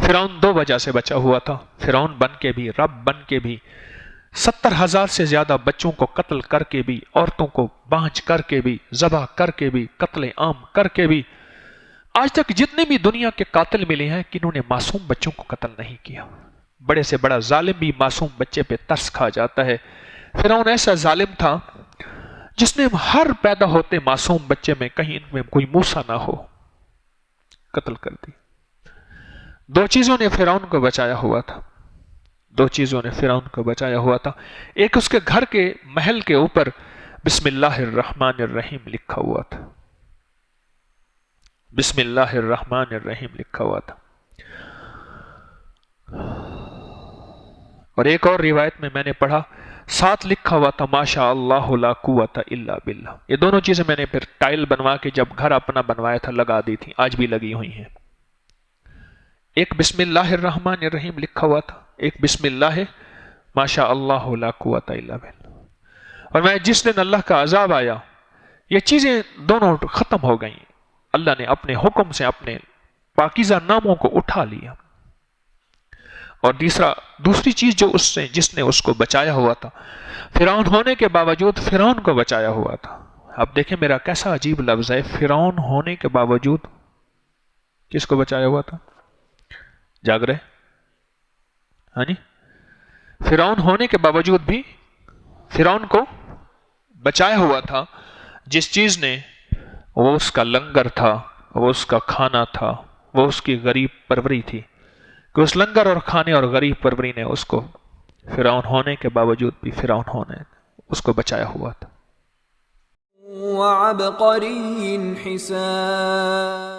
فرعون دو وجہ سے بچا ہوا تھا، فرعون بن کے بھی، رب بن کے بھی، 70,000 سے زیادہ بچوں کو قتل کر کے بھی، عورتوں کو بانجھ کر کے بھی، ذبح کر کے بھی، قتل عام کر کے بھی۔ آج تک جتنے بھی دنیا کے قاتل ملے ہیں کنہوں نے معصوم بچوں کو قتل نہیں کیا۔ بڑے سے بڑا ظالم بھی معصوم بچے پہ ترس کھا جاتا ہے۔ فرعون ایسا ظالم تھا جس نے ہر پیدا ہوتے معصوم بچے میں کہیں ان میں کوئی موسیٰ نہ ہو قتل کر دی۔ دو چیزوں نے فرعون کو بچایا ہوا تھا، دو چیزوں نے فرعون کو بچایا ہوا تھا۔ ایک اس کے گھر کے محل کے اوپر بسم اللہ الرحمن الرحیم لکھا ہوا تھا، بسم اللہ الرحمن الرحیم لکھا ہوا تھا۔ اور ایک اور روایت میں نے پڑھا ساتھ لکھا ہوا تھا ماشاء اللہ لا قوت الا باللہ۔ یہ دونوں چیزیں میں نے پھر ٹائل بنوا کے جب گھر اپنا بنوایا تھا لگا دی تھی، آج بھی لگی ہوئی ہیں۔ ایک بسم اللہ الرحمن الرحیم لکھا ہوا تھا، ایک بسم اللہ ماشاء اللہ لا قوت الا باللہ۔ اور میں جس دن اللہ کا عذاب آیا یہ چیزیں دونوں ختم ہو گئیں، اللہ نے اپنے حکم سے اپنے پاکیزہ ناموں کو اٹھا لیا۔ اور دوسری چیز جو جس نے اس کو بچایا ہوا تھا، فرعون ہونے کے باوجود فرعون کو بچایا ہوا تھا۔ اب دیکھیں میرا کیسا عجیب لفظ ہے، فرعون ہونے کے باوجود کس کو بچایا ہوا تھا؟ جاگ رہے؟ ہاں جی، فرعون ہونے کے باوجود بھی فرعون کو بچایا ہوا تھا۔ جس چیز نے وہ اس کا لنگر تھا، وہ اس کا کھانا تھا، وہ اس کی غریب پروری تھی، کہ اس لنگر اور کھانے اور غریب پروری نے اس کو فرعون ہونے کے باوجود بھی فرعون ہونے اس کو بچایا ہوا تھا۔ وَعَبْقَرِيٍّ حِسَانٍ